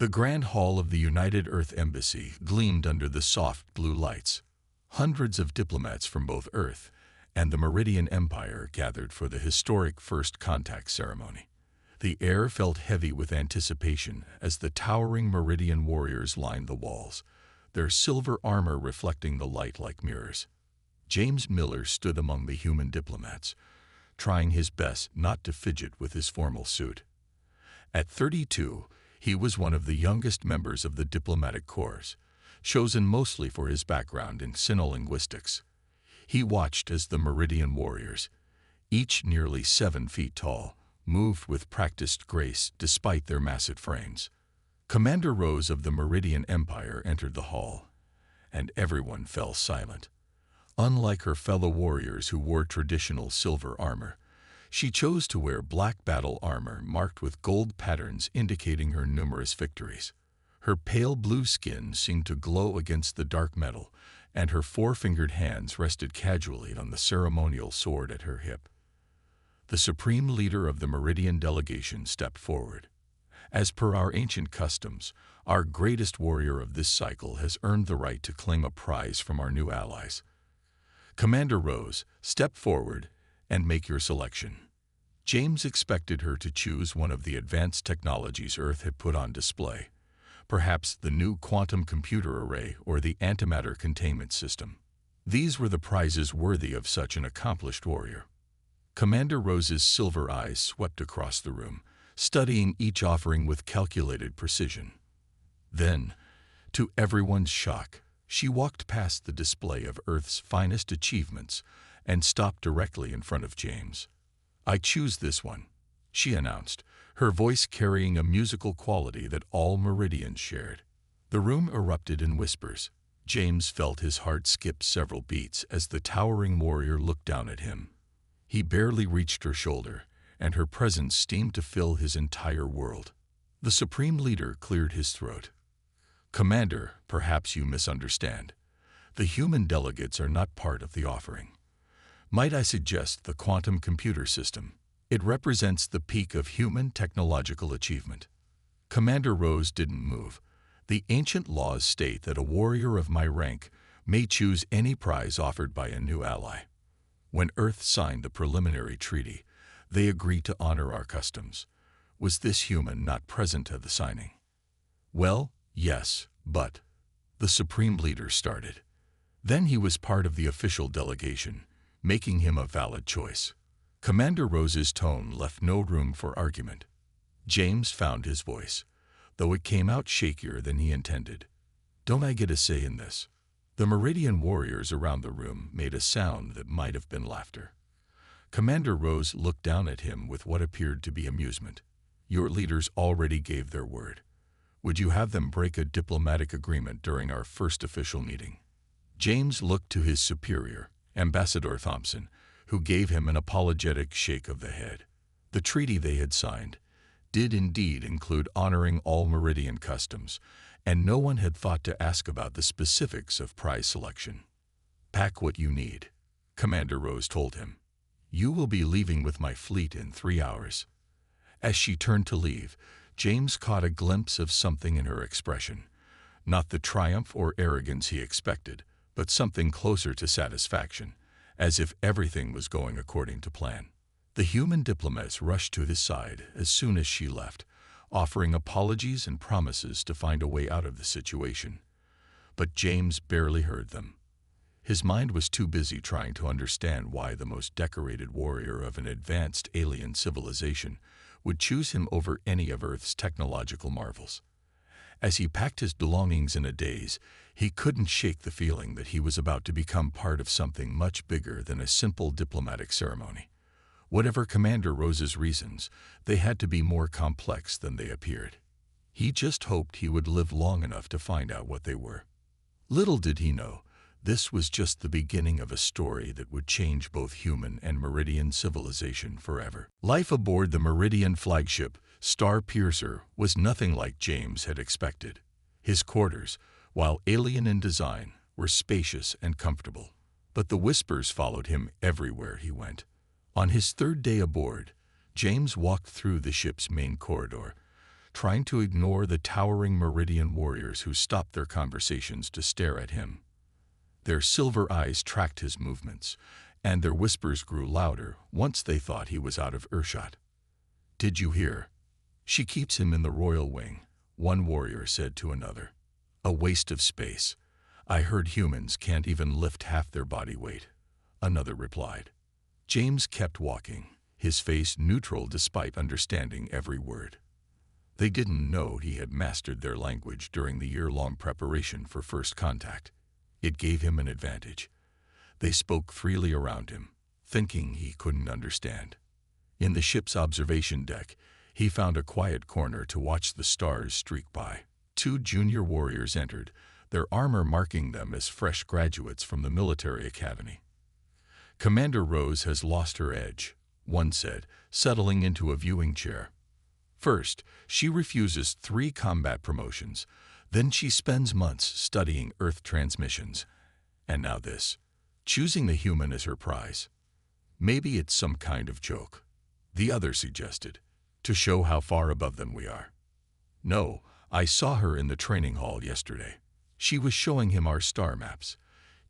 The grand hall of the United Earth Embassy gleamed under the soft blue lights. Hundreds of diplomats from both Earth and the Meridian Empire gathered for the historic first contact ceremony. The air felt heavy with anticipation as the towering Meridian warriors lined the walls, their silver armor reflecting the light like mirrors. James Miller stood among the human diplomats, trying his best not to fidget with his formal suit. At 32, he was one of the youngest members of the diplomatic corps, chosen mostly for his background in sinolinguistics. He watched as the Meridian warriors, each nearly 7 feet tall, moved with practiced grace despite their massive frames. Commander Rose of the Meridian Empire entered the hall, and everyone fell silent. Unlike her fellow warriors who wore traditional silver armor, she chose to wear black battle armor marked with gold patterns indicating her numerous victories. Her pale blue skin seemed to glow against the dark metal, and her 4-fingered hands rested casually on the ceremonial sword at her hip. The supreme leader of the Meridian delegation stepped forward. As per our ancient customs, our greatest warrior of this cycle has earned the right to claim a prize from our new allies. Commander Rose, step forward and make your selection. James expected her to choose one of the advanced technologies Earth had put on display, perhaps the new quantum computer array or the antimatter containment system. These were the prizes worthy of such an accomplished warrior. Commander Rose's silver eyes swept across the room, studying each offering with calculated precision. Then, to everyone's shock, she walked past the display of Earth's finest achievements and stopped directly in front of James. "I choose this one," she announced, her voice carrying a musical quality that all Meridians shared. The room erupted in whispers. James felt his heart skip several beats as the towering warrior looked down at him. He barely reached her shoulder, and her presence seemed to fill his entire world. The supreme leader cleared his throat. "Commander, perhaps you misunderstand. The human delegates are not part of the offering. Might I suggest the quantum computer system? It represents the peak of human technological achievement." Commander Rose didn't move. "The ancient laws state that a warrior of my rank may choose any prize offered by a new ally. When Earth signed the preliminary treaty, they agreed to honor our customs. Was this human not present at the signing?" "Well, yes, but..." the supreme leader started. "Then he was part of the official delegation, making him a valid choice." Commander Rose's tone left no room for argument. James found his voice, though it came out shakier than he intended. "Don't I get a say in this?" The Meridian warriors around the room made a sound that might have been laughter. Commander Rose looked down at him with what appeared to be amusement. "Your leaders already gave their word. Would you have them break a diplomatic agreement during our first official meeting?" James looked to his superior, Ambassador Thompson, who gave him an apologetic shake of the head. The treaty they had signed did indeed include honoring all Meridian customs, and no one had thought to ask about the specifics of prize selection. "Pack what you need," Commander Rose told him. "You will be leaving with my fleet in 3 hours." As she turned to leave, James caught a glimpse of something in her expression, not the triumph or arrogance he expected, but something closer to satisfaction, as if everything was going according to plan. The human diplomats rushed to his side as soon as she left, offering apologies and promises to find a way out of the situation. But James barely heard them. His mind was too busy trying to understand why the most decorated warrior of an advanced alien civilization would choose him over any of Earth's technological marvels. As he packed his belongings in a daze, he couldn't shake the feeling that he was about to become part of something much bigger than a simple diplomatic ceremony. Whatever Commander Rose's reasons, they had to be more complex than they appeared. He just hoped he would live long enough to find out what they were. Little did he know, this was just the beginning of a story that would change both human and Meridian civilization forever. Life aboard the Meridian flagship, Star Piercer, was nothing like James had expected. His quarters, while alien in design, were spacious and comfortable. But the whispers followed him everywhere he went. On his 3rd day aboard, James walked through the ship's main corridor, trying to ignore the towering Meridian warriors who stopped their conversations to stare at him. Their silver eyes tracked his movements, and their whispers grew louder once they thought he was out of earshot. "Did you hear? She keeps him in the royal wing," one warrior said to another. "A waste of space. I heard humans can't even lift half their body weight," another replied. James kept walking, his face neutral despite understanding every word. They didn't know he had mastered their language during the year-long preparation for first contact. It gave him an advantage. They spoke freely around him, thinking he couldn't understand. In the ship's observation deck, he found a quiet corner to watch the stars streak by. Two junior warriors entered, their armor marking them as fresh graduates from the military academy. "Commander Rose has lost her edge," one said, settling into a viewing chair. "First, she refuses 3 combat promotions. Then she spends months studying Earth transmissions. And now this, choosing the human as her prize. Maybe it's some kind of joke," the other suggested, "to show how far above them we are." "No, I saw her in the training hall yesterday. She was showing him our star maps,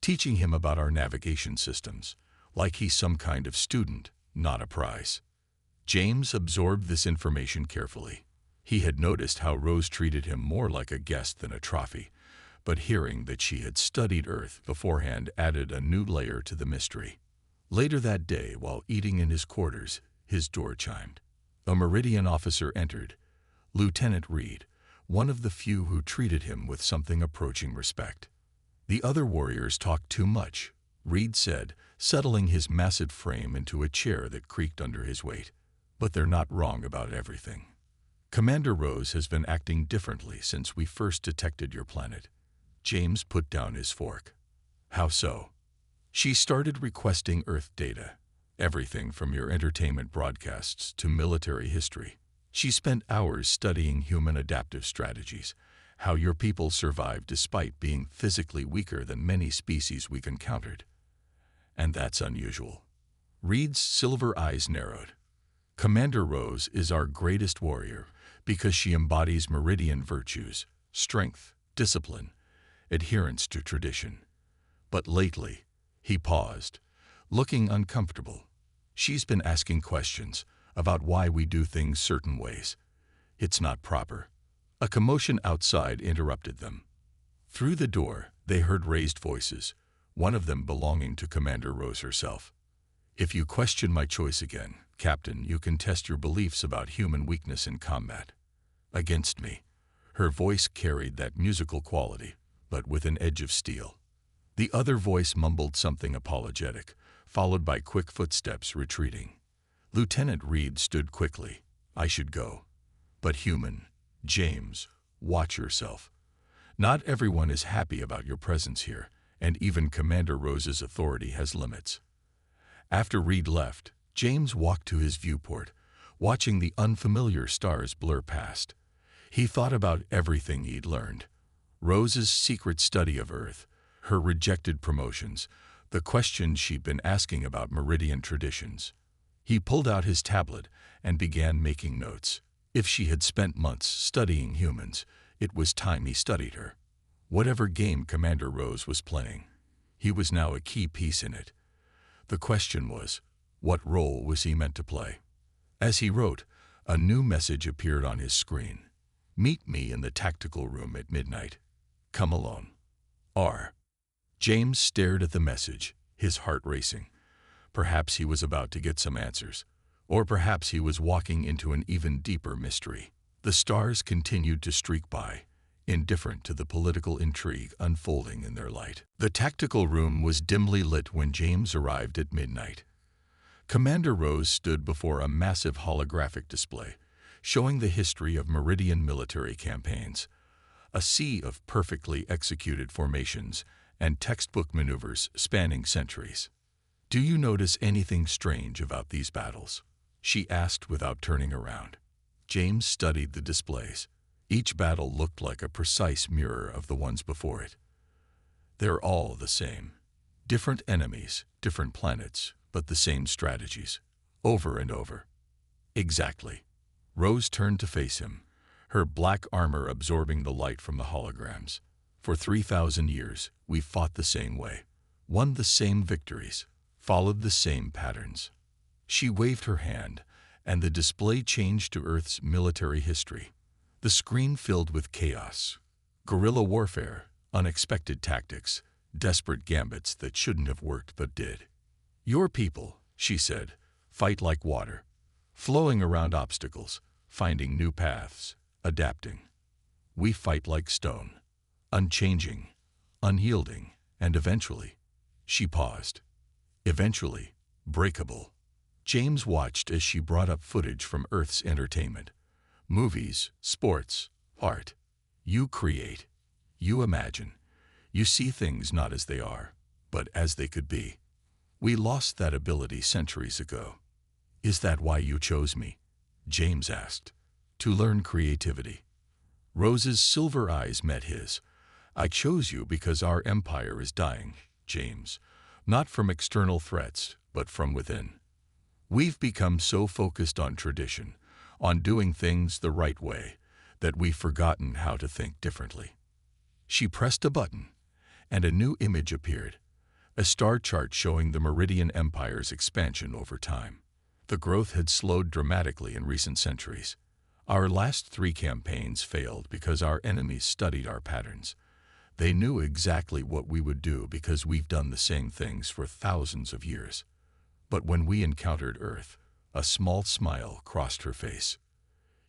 teaching him about our navigation systems, like he's some kind of student, not a prize." James absorbed this information carefully. He had noticed how Rose treated him more like a guest than a trophy, but hearing that she had studied Earth beforehand added a new layer to the mystery. Later that day, while eating in his quarters, his door chimed. A Meridian officer entered, Lieutenant Reed, one of the few who treated him with something approaching respect. "The other warriors talk too much," Reed said, settling his massive frame into a chair that creaked under his weight. "But they're not wrong about everything. Commander Rose has been acting differently since we first detected your planet." James put down his fork. "How so?" "She started requesting Earth data, everything from your entertainment broadcasts to military history. She spent hours studying human adaptive strategies, how your people survived despite being physically weaker than many species we've encountered. And that's unusual." Reed's silver eyes narrowed. "Commander Rose is our greatest warrior because she embodies Meridian virtues, strength, discipline, adherence to tradition. But lately," he paused, looking uncomfortable, "she's been asking questions about why we do things certain ways. It's not proper." A commotion outside interrupted them. Through the door, they heard raised voices, one of them belonging to Commander Rose herself. "If you question my choice again, Captain, you can test your beliefs about human weakness in combat. Against me." Her voice carried that musical quality, but with an edge of steel. The other voice mumbled something apologetic, followed by quick footsteps retreating. Lieutenant Reed stood quickly. "I should go. But human, James, watch yourself. Not everyone is happy about your presence here, and even Commander Rose's authority has limits." After Reed left, James walked to his viewport, watching the unfamiliar stars blur past. He thought about everything he'd learned. Rose's secret study of Earth, her rejected promotions, the questions she'd been asking about Meridian traditions. He pulled out his tablet and began making notes. If she had spent months studying humans, it was time he studied her. Whatever game Commander Rose was playing, he was now a key piece in it. The question was, what role was he meant to play? As he wrote, a new message appeared on his screen. "Meet me in the tactical room at midnight. Come alone. R." James stared at the message, his heart racing. Perhaps he was about to get some answers, or perhaps he was walking into an even deeper mystery. The stars continued to streak by, indifferent to the political intrigue unfolding in their light. The tactical room was dimly lit when James arrived at midnight. Commander Rose stood before a massive holographic display, showing the history of Meridian military campaigns. A sea of perfectly executed formations and textbook maneuvers spanning centuries. "Do you notice anything strange about these battles?" she asked without turning around. James studied the displays. Each battle looked like a precise mirror of the ones before it. "They're all the same. Different enemies, different planets, but the same strategies. Over and over." "Exactly." Rose turned to face him, her black armor absorbing the light from the holograms. For 3,000 years, we fought the same way, won the same victories, followed the same patterns. She waved her hand, and the display changed to Earth's military history. The screen filled with chaos, guerrilla warfare, unexpected tactics, desperate gambits that shouldn't have worked but did. Your people, she said, fight like water, flowing around obstacles, finding new paths, adapting. We fight like stone, unchanging, unyielding, and eventually, she paused. Eventually, breakable. James watched as she brought up footage from Earth's entertainment. Movies, sports, art. You create. You imagine. You see things not as they are, but as they could be. We lost that ability centuries ago. Is that why you chose me? James asked. To learn creativity. Rose's silver eyes met his. I chose you because our empire is dying, James. Not from external threats, but from within. We've become so focused on tradition, on doing things the right way, that we've forgotten how to think differently. She pressed a button, and a new image appeared, a star chart showing the Meridian Empire's expansion over time. The growth had slowed dramatically in recent centuries. Our last 3 campaigns failed because our enemies studied our patterns. They knew exactly what we would do because we've done the same things for thousands of years. But when we encountered Earth, a small smile crossed her face.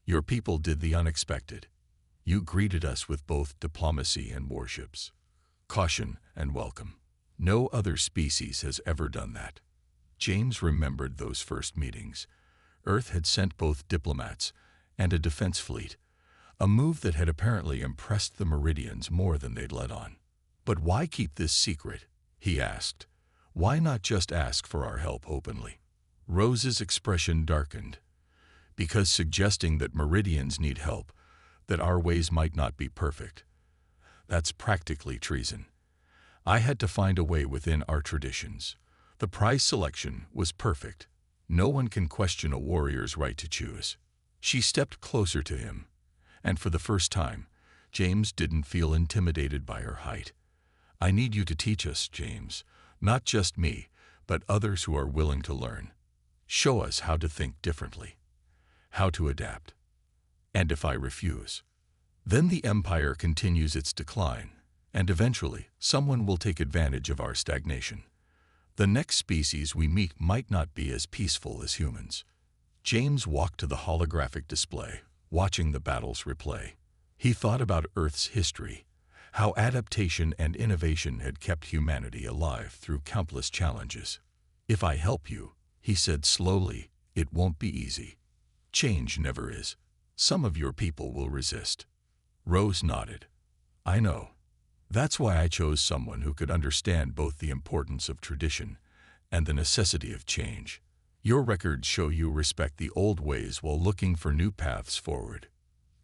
Your people did the unexpected. You greeted us with both diplomacy and warships, caution and welcome. No other species has ever done that. James remembered those first meetings. Earth had sent both diplomats and a defense fleet, a move that had apparently impressed the Meridians more than they'd let on. But why keep this secret? He asked. Why not just ask for our help openly? Rose's expression darkened. Because suggesting that Meridians need help, that our ways might not be perfect, that's practically treason. I had to find a way within our traditions. The prize selection was perfect. No one can question a warrior's right to choose. She stepped closer to him, and for the first time, James didn't feel intimidated by her height. I need you to teach us, James, not just me, but others who are willing to learn. Show us how to think differently, how to adapt. And if I refuse, then the empire continues its decline, and eventually someone will take advantage of our stagnation. The next species we meet might not be as peaceful as humans. James walked to the holographic display, watching the battles replay. He thought about Earth's history, how adaptation and innovation had kept humanity alive through countless challenges. If I help you, he said slowly, it won't be easy. Change never is. Some of your people will resist. Rose nodded. I know. That's why I chose someone who could understand both the importance of tradition and the necessity of change. Your records show you respect the old ways while looking for new paths forward.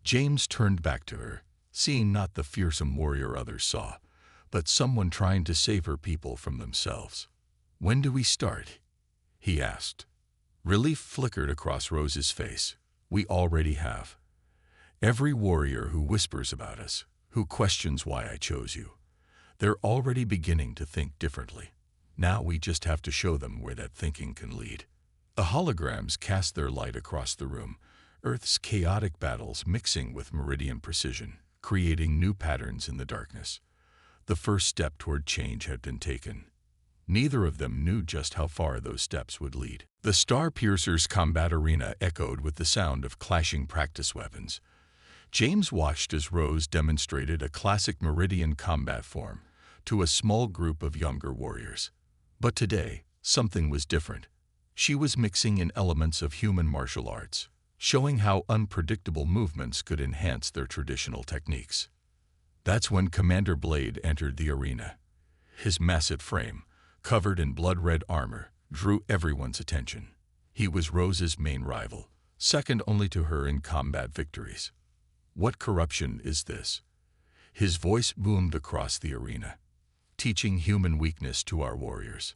James turned back to her, seeing not the fearsome warrior others saw, but someone trying to save her people from themselves. When do we start? He asked. Relief flickered across Rose's face. We already have. Every warrior who whispers about us, who questions why I chose you, they're already beginning to think differently. Now we just have to show them where that thinking can lead. The holograms cast their light across the room, Earth's chaotic battles mixing with Meridian precision, creating new patterns in the darkness. The first step toward change had been taken. Neither of them knew just how far those steps would lead. The Star Piercer's combat arena echoed with the sound of clashing practice weapons. James watched as Rose demonstrated a classic Meridian combat form to a small group of younger warriors. But today, something was different. She was mixing in elements of human martial arts, showing how unpredictable movements could enhance their traditional techniques. That's when Commander Blade entered the arena. His massive frame, covered in blood-red armor, drew everyone's attention. He was Rose's main rival, second only to her in combat victories. What corruption is this? His voice boomed across the arena, teaching human weakness to our warriors.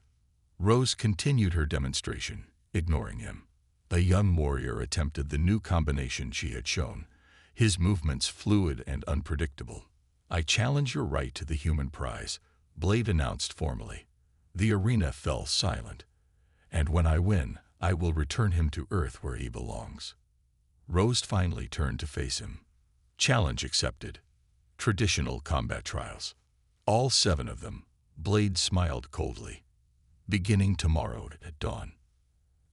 Rose continued her demonstration, ignoring him. The young warrior attempted the new combination she had shown, his movements fluid and unpredictable. "I challenge your right to the human prize," Blade announced formally. The arena fell silent. "And when I win, I will return him to Earth where he belongs." Rose finally turned to face him. Challenge accepted. Traditional combat trials. All 7 of them. Blade smiled coldly. Beginning tomorrow at dawn.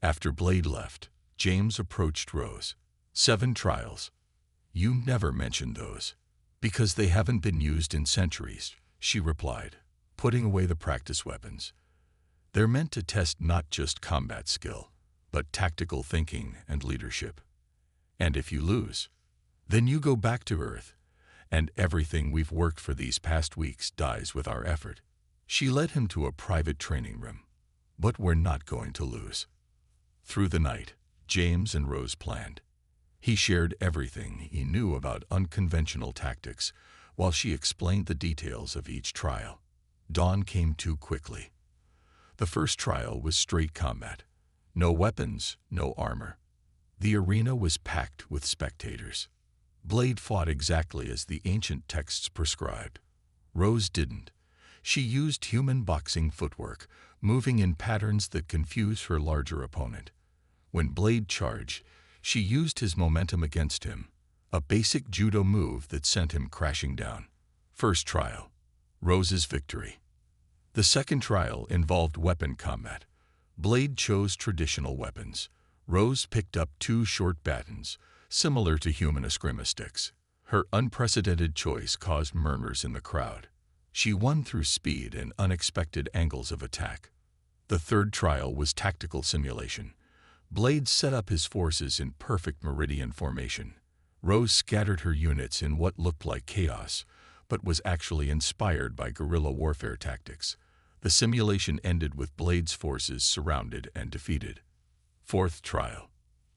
After Blade left, James approached Rose. 7 trials. "You never mentioned those." "Because they haven't been used in centuries," she replied, putting away the practice weapons. "They're meant to test not just combat skill, but tactical thinking and leadership. And if you lose, then you go back to Earth, and everything we've worked for these past weeks dies with our effort." She led him to a private training room. "But we're not going to lose." Through the night, James and Rose planned. He shared everything he knew about unconventional tactics, while she explained the details of each trial. Dawn came too quickly. The first trial was straight combat. No weapons, no armor. The arena was packed with spectators. Blade fought exactly as the ancient texts prescribed. Rose didn't. She used human boxing footwork, moving in patterns that confused her larger opponent. When Blade charged, she used his momentum against him, a basic judo move that sent him crashing down. First trial. Rose's victory. The second trial involved weapon combat. Blade chose traditional weapons. Rose picked up 2 short batons, similar to human eskrima sticks. Her unprecedented choice caused murmurs in the crowd. She won through speed and unexpected angles of attack. The third trial was tactical simulation. Blade set up his forces in perfect meridian formation. Rose scattered her units in what looked like chaos, but was actually inspired by guerrilla warfare tactics. The simulation ended with Blade's forces surrounded and defeated. Fourth trial.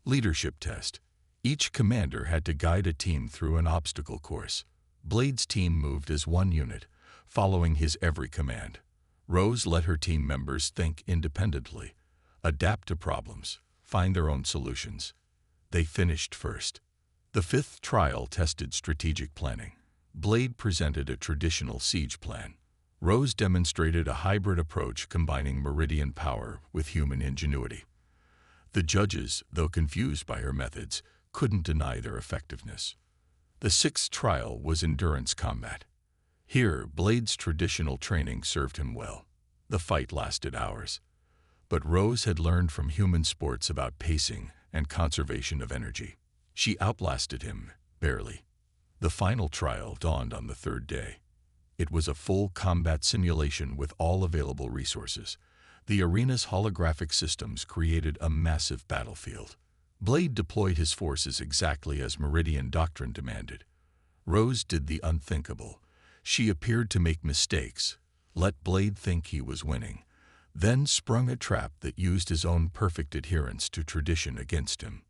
Leadership test. Each commander had to guide a team through an obstacle course. Blade's team moved as one unit, following his every command. Rose let her team members think independently, adapt to problems, find their own solutions. They finished first. The fifth trial tested strategic planning. Blade presented a traditional siege plan. Rose demonstrated a hybrid approach combining meridian power with human ingenuity. The judges, though confused by her methods, couldn't deny their effectiveness. The sixth trial was endurance combat. Here, Blade's traditional training served him well. The fight lasted hours. But Rose had learned from human sports about pacing and conservation of energy. She outlasted him, barely. The final trial dawned on the third day. It was a full combat simulation with all available resources. The arena's holographic systems created a massive battlefield. Blade deployed his forces exactly as Meridian doctrine demanded. Rose did the unthinkable. She appeared to make mistakes, let Blade think he was winning, then sprung a trap that used his own perfect adherence to tradition against him.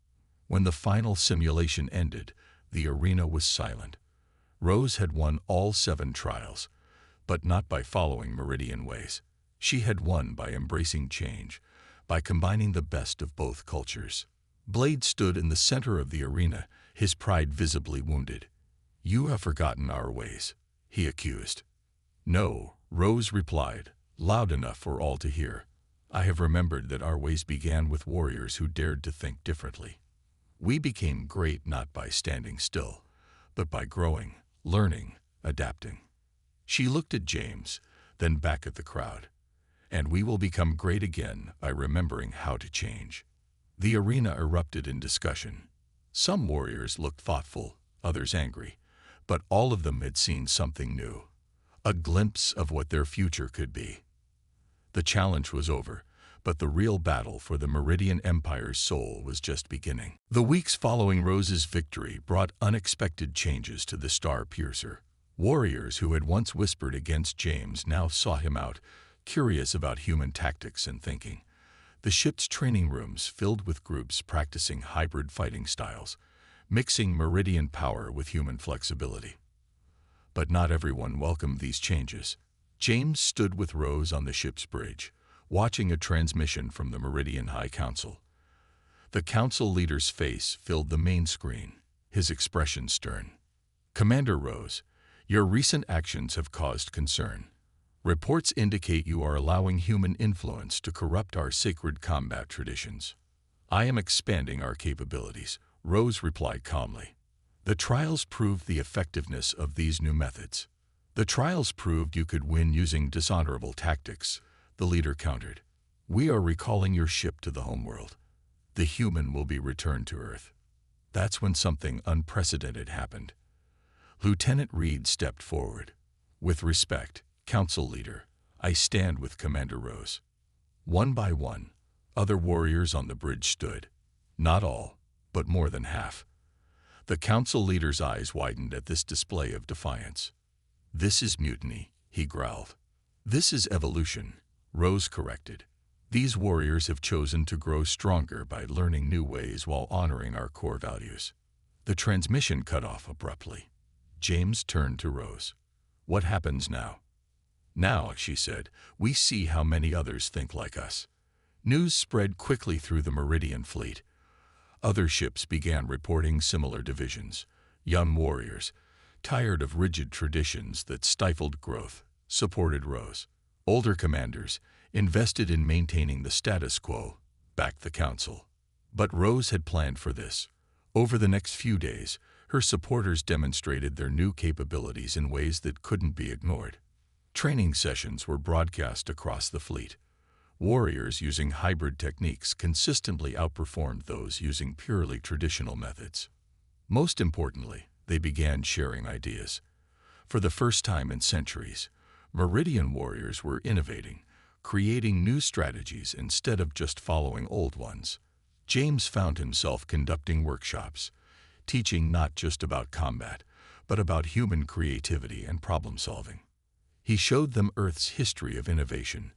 When the final simulation ended, the arena was silent. Rose had won all 7 trials, but not by following Meridian ways. She had won by embracing change, by combining the best of both cultures. Blade stood in the center of the arena, his pride visibly wounded. "You have forgotten our ways," he accused. "No," Rose replied, loud enough for all to hear. "I have remembered that our ways began with warriors who dared to think differently. We became great not by standing still, but by growing, learning, adapting." She looked at James, then back at the crowd. "And we will become great again by remembering how to change." The arena erupted in discussion. Some warriors looked thoughtful, others angry, but all of them had seen something new, a glimpse of what their future could be. The challenge was over, but the real battle for the Meridian Empire's soul was just beginning. The weeks following Rose's victory brought unexpected changes to the Star Piercer. Warriors who had once whispered against James now sought him out, curious about human tactics and thinking. The ship's training rooms filled with groups practicing hybrid fighting styles, mixing Meridian power with human flexibility. But not everyone welcomed these changes. James stood with Rose on the ship's bridge, watching a transmission from the Meridian High Council. The council leader's face filled the main screen. his expression stern. "Commander Rose, your recent actions have caused concern. Reports indicate you are allowing human influence to corrupt our sacred combat traditions." "I am expanding our capabilities," Rose replied calmly. "The trials proved the effectiveness of these new methods." "The trials proved you could win using dishonorable tactics," the leader countered. "We are recalling your ship to the homeworld. The human will be returned to Earth." That's when something unprecedented happened. Lieutenant Reed stepped forward. "With respect, Council Leader, I stand with Commander Rose." One by one, other warriors on the bridge stood. Not all, but more than half. The Council Leader's eyes widened at this display of defiance. "This is mutiny," he growled. "This is evolution," Rose corrected. "These warriors have chosen to grow stronger by learning new ways while honoring our core values." The transmission cut off abruptly. James turned to Rose. "What happens now?" "Now," she said, "we see how many others think like us." News spread quickly through the Meridian fleet. Other ships began reporting similar divisions. Young warriors, tired of rigid traditions that stifled growth, supported Rose. Older commanders, invested in maintaining the status quo, backed the council. But Rose had planned for this. Over the next few days, her supporters demonstrated their new capabilities in ways that couldn't be ignored. Training sessions were broadcast across the fleet. Warriors using hybrid techniques consistently outperformed those using purely traditional methods. Most importantly, they began sharing ideas. For the first time in centuries, Meridian warriors were innovating, creating new strategies instead of just following old ones. James found himself conducting workshops, teaching not just about combat, but about human creativity and problem-solving. He showed them Earth's history of innovation,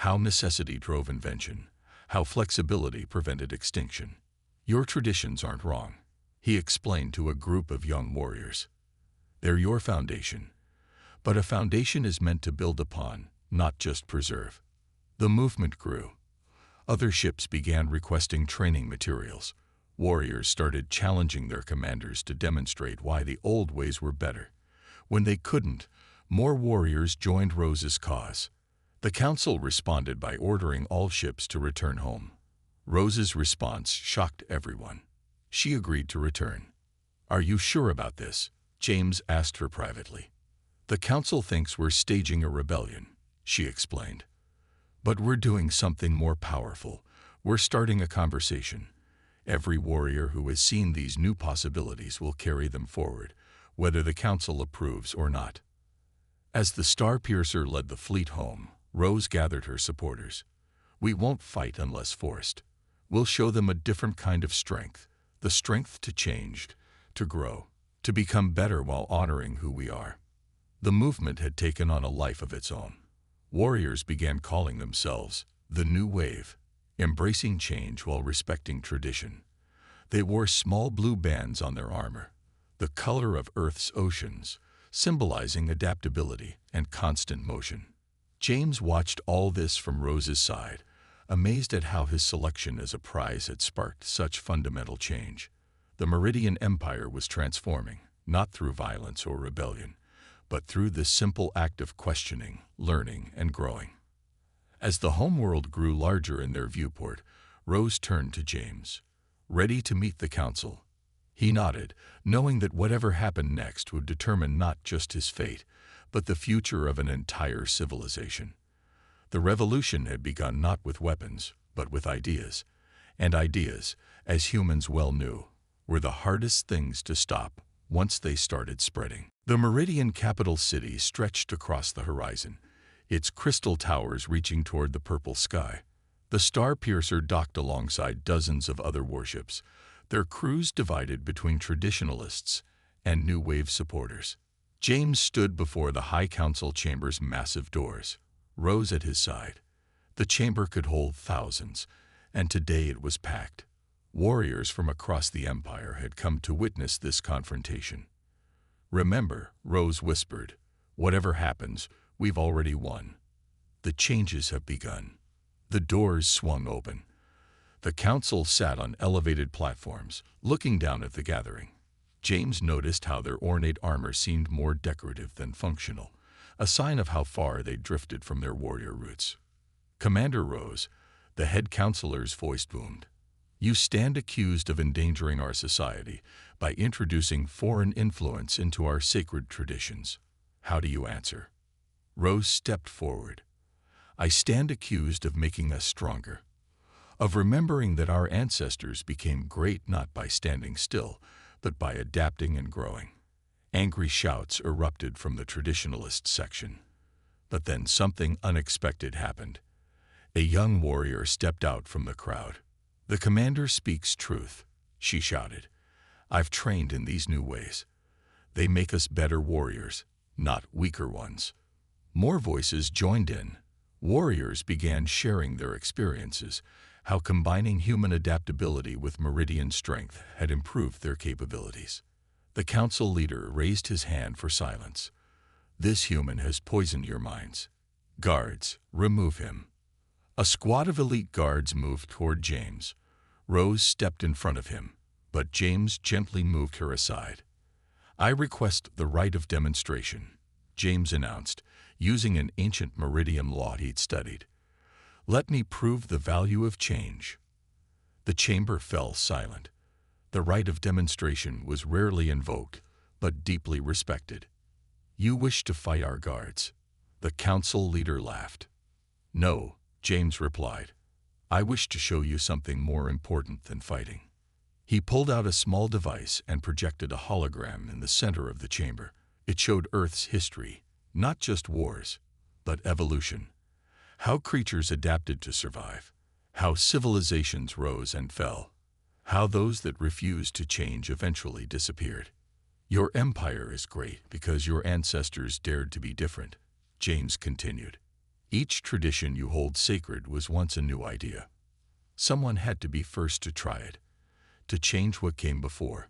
how necessity drove invention, how flexibility prevented extinction. "Your traditions aren't wrong," he explained to a group of young warriors. "They're your foundation. But a foundation is meant to build upon, not just preserve." The movement grew. Other ships began requesting training materials. Warriors started challenging their commanders to demonstrate why the old ways were better. When they couldn't, more warriors joined Rose's cause. The council responded by ordering all ships to return home. Rose's response shocked everyone. She agreed to return. "Are you sure about this?" James asked her privately. "The council thinks we're staging a rebellion," she explained. "But we're doing something more powerful. We're starting a conversation. Every warrior who has seen these new possibilities will carry them forward, whether the council approves or not." As the Starpiercer led the fleet home, Rose gathered her supporters. "We won't fight unless forced. We'll show them a different kind of strength, the strength to change, to grow, to become better while honoring who we are." The movement had taken on a life of its own. Warriors began calling themselves the New Wave, embracing change while respecting tradition. They wore small blue bands on their armor, the color of Earth's oceans, symbolizing adaptability and constant motion. James watched all this from Rose's side, amazed at how his selection as a prize had sparked such fundamental change. The Meridian Empire was transforming, not through violence or rebellion, but through this simple act of questioning, learning, and growing. As the homeworld grew larger in their viewport, Rose turned to James. Ready to meet the council? He nodded, knowing that whatever happened next would determine not just his fate, but the future of an entire civilization. The revolution had begun not with weapons, but with ideas. And ideas, as humans well knew, were the hardest things to stop once they started spreading. The Meridian capital city stretched across the horizon, its crystal towers reaching toward the purple sky. The Starpiercer docked alongside dozens of other warships, their crews divided between traditionalists and New Wave supporters. James stood before the High Council chamber's massive doors, Rose at his side. The chamber could hold thousands, and today it was packed. Warriors from across the Empire had come to witness this confrontation. "Remember," Rose whispered, "whatever happens, we've already won. The changes have begun." The doors swung open. The council sat on elevated platforms, looking down at the gathering. James noticed how their ornate armor seemed more decorative than functional, a sign of how far they'd drifted from their warrior roots. Commander Rose, the head counselor's voice boomed. You stand accused of endangering our society by introducing foreign influence into our sacred traditions. How do you answer? Rose stepped forward. I stand accused of making us stronger, of remembering that our ancestors became great not by standing still, but by adapting and growing. Angry shouts erupted from the traditionalist section. But then something unexpected happened. A young warrior stepped out from the crowd. The commander speaks truth, she shouted. I've trained in these new ways. They make us better warriors, not weaker ones. More voices joined in. Warriors began sharing their experiences, how combining human adaptability with meridian strength had improved their capabilities. The council leader raised his hand for silence. This human has poisoned your minds. Guards, remove him. A squad of elite guards moved toward James. Rose stepped in front of him, but James gently moved her aside. I request the right of demonstration, James announced, using an ancient meridian law he'd studied. Let me prove the value of change. The chamber fell silent. The right of demonstration was rarely invoked, but deeply respected. You wish to fight our guards? The council leader laughed. No, James replied. I wish to show you something more important than fighting. He pulled out a small device and projected a hologram in the center of the chamber. It showed Earth's history, not just wars, but evolution. How creatures adapted to survive. How civilizations rose and fell. How those that refused to change eventually disappeared. Your empire is great because your ancestors dared to be different, James continued. Each tradition you hold sacred was once a new idea. Someone had to be first to try it, to change what came before.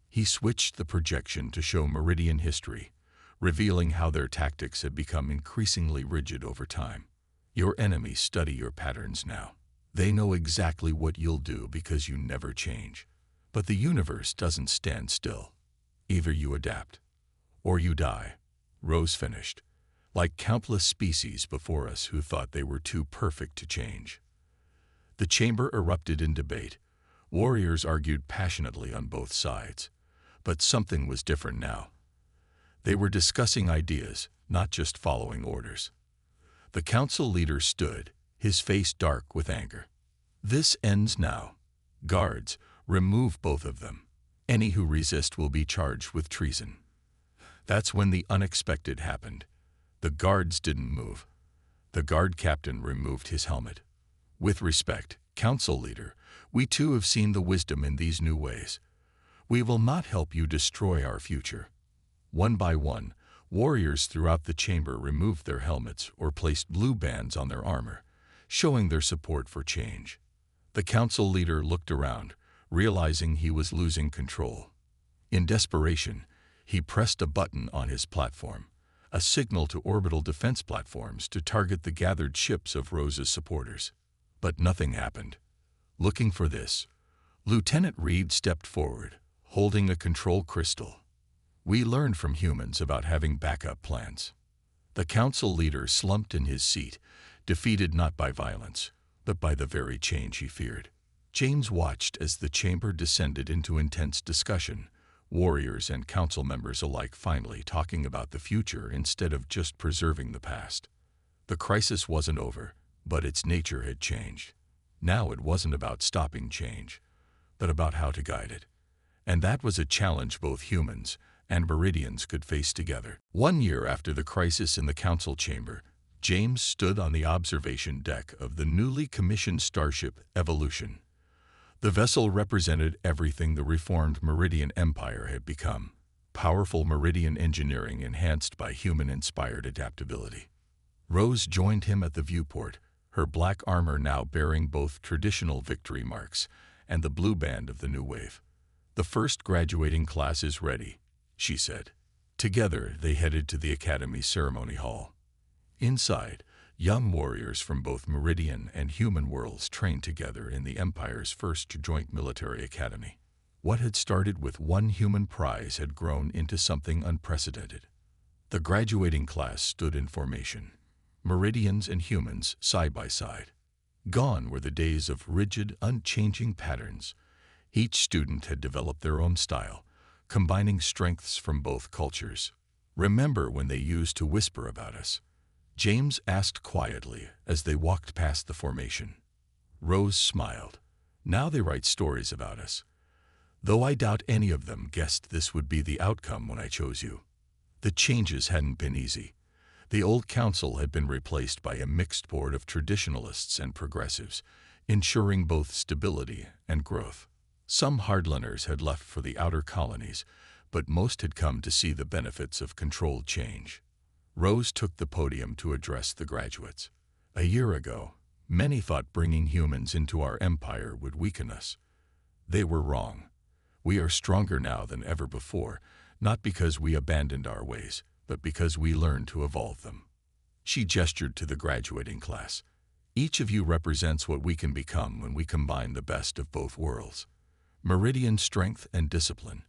He switched the projection to show meridian history, revealing how their tactics had become increasingly rigid over time. Your enemies study your patterns now. They know exactly what you'll do because you never change. But the universe doesn't stand still. Either you adapt, or you die, Rose finished, like countless species before us who thought they were too perfect to change. The chamber erupted in debate. Warriors argued passionately on both sides. But something was different now. They were discussing ideas, not just following orders. The council leader stood, his face dark with anger. This ends now. Guards, remove both of them. Any who resist will be charged with treason. That's when the unexpected happened. The guards didn't move. The guard captain removed his helmet. With respect, council leader, we too have seen the wisdom in these new ways. We will not help you destroy our future. One by one, warriors throughout the chamber removed their helmets or placed blue bands on their armor, showing their support for change. The council leader looked around, realizing he was losing control. In desperation, he pressed a button on his platform, a signal to orbital defense platforms to target the gathered ships of Rose's supporters. But nothing happened. Looking for this, Lieutenant Reed stepped forward, holding a control crystal. We learned from humans about having backup plans. The council leader slumped in his seat, defeated not by violence, but by the very change he feared. James watched as the chamber descended into intense discussion, warriors and council members alike finally talking about the future instead of just preserving the past. The crisis wasn't over, but its nature had changed. Now it wasn't about stopping change, but about how to guide it. And that was a challenge both humans and Meridians could face together. 1 year after the crisis in the council chamber, James stood on the observation deck of the newly commissioned starship Evolution. The vessel represented everything the reformed Meridian Empire had become, powerful Meridian engineering enhanced by human-inspired adaptability. Rose joined him at the viewport, her black armor now bearing both traditional victory marks and the blue band of the new wave. The first graduating class is ready, she said. Together, they headed to the Academy ceremony hall. Inside, young warriors from both Meridian and human worlds trained together in the Empire's first joint military academy. What had started with one human prize had grown into something unprecedented. The graduating class stood in formation, Meridians and humans side by side. Gone were the days of rigid, unchanging patterns. Each student had developed their own style, combining strengths from both cultures. "Remember when they used to whisper about us?" James asked quietly as they walked past the formation. Rose smiled. "Now they write stories about us. Though I doubt any of them guessed this would be the outcome when I chose you." The changes hadn't been easy. The old council had been replaced by a mixed board of traditionalists and progressives, ensuring both stability and growth. Some hardliners had left for the outer colonies, but most had come to see the benefits of controlled change. Rose took the podium to address the graduates. "A year ago, many thought bringing humans into our empire would weaken us. They were wrong. We are stronger now than ever before, not because we abandoned our ways, but because we learned to evolve them." She gestured to the graduating class. "Each of you represents what we can become when we combine the best of both worlds. Meridian strength and discipline,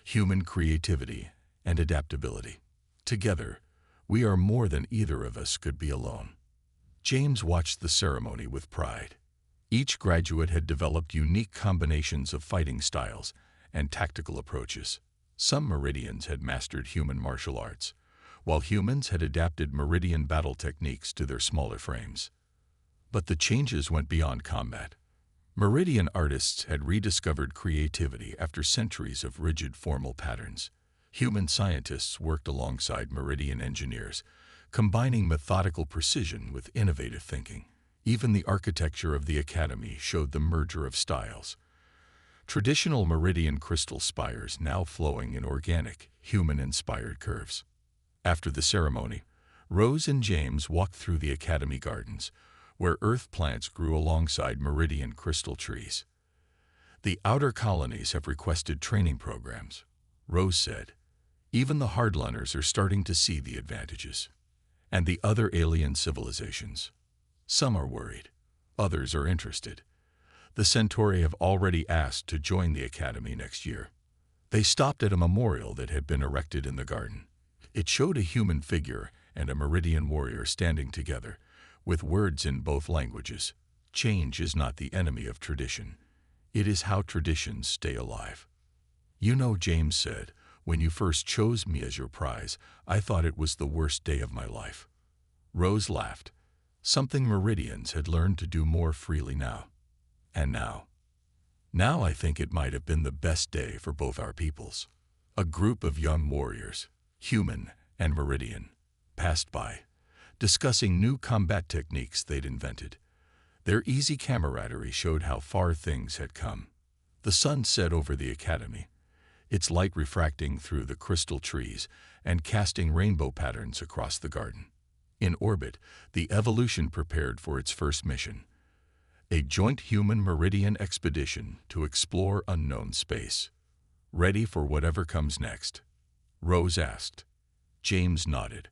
human creativity and adaptability. Together, we are more than either of us could be alone." James watched the ceremony with pride. Each graduate had developed unique combinations of fighting styles and tactical approaches. Some Meridians had mastered human martial arts, while humans had adapted Meridian battle techniques to their smaller frames. But the changes went beyond combat. Meridian artists had rediscovered creativity after centuries of rigid formal patterns. Human scientists worked alongside Meridian engineers, combining methodical precision with innovative thinking. Even the architecture of the academy showed the merger of styles. Traditional Meridian crystal spires now flowing in organic, human-inspired curves. After the ceremony, Rose and James walked through the academy gardens, where earth plants grew alongside Meridian crystal trees. "The outer colonies have requested training programs," Rose said. "Even the hardliners are starting to see the advantages. And the other alien civilizations. Some are worried, others are interested. The Centauri have already asked to join the academy next year." They stopped at a memorial that had been erected in the garden. It showed a human figure and a Meridian warrior standing together, with words in both languages. "Change is not the enemy of tradition. It is how traditions stay alive." "You know," James said, "when you first chose me as your prize, I thought it was the worst day of my life." Rose laughed. Something Meridians had learned to do more freely now. "And now? Now I think it might have been the best day for both our peoples." A group of young warriors, human and Meridian, passed by, discussing new combat techniques they'd invented. Their easy camaraderie showed how far things had come. The sun set over the academy, its light refracting through the crystal trees and casting rainbow patterns across the garden. In orbit, the Evolution prepared for its first mission, a joint human-Meridian expedition to explore unknown space. "Ready for whatever comes next?" Rose asked. James nodded.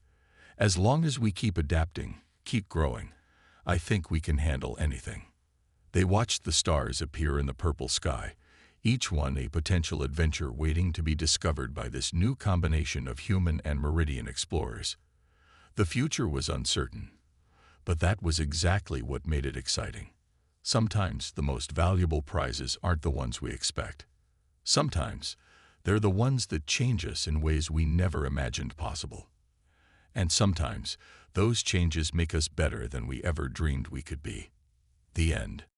"As long as we keep adapting, keep growing, I think we can handle anything." They watched the stars appear in the purple sky, each one a potential adventure waiting to be discovered by this new combination of human and Meridian explorers. The future was uncertain, but that was exactly what made it exciting. Sometimes the most valuable prizes aren't the ones we expect. Sometimes they're the ones that change us in ways we never imagined possible. And sometimes those changes make us better than we ever dreamed we could be. The end.